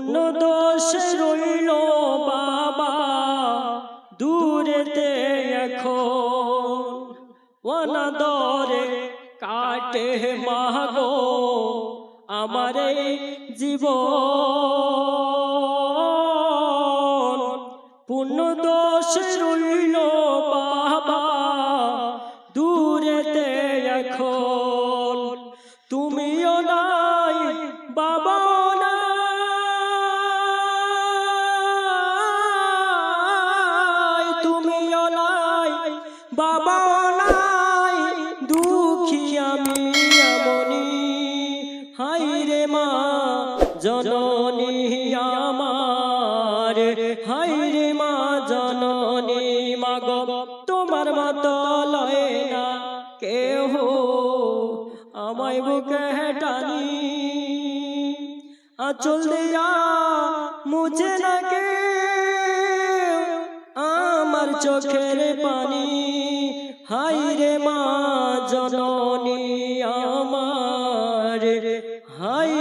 পূর্ণ দোষ রইল বাবা দূরেতে এখন অনাদরে কাটে মাগো আমার এই জীবন পূর্ণ দোষ রইল বাবা দূরেতে এখন তুমিও নাই বাবাও নাই তুমিও নাই বাবাও নাই দুঃখী আমি এমনি হাই রে মা জননী আমার হাই রে মা জননী মাগো তোমার মতো লয় না কেহ আমায় বুকে টানি আঁচল দিয়া মুছে না কেউ আমার চোখের পানি হাই রে মা জননী আমার হাই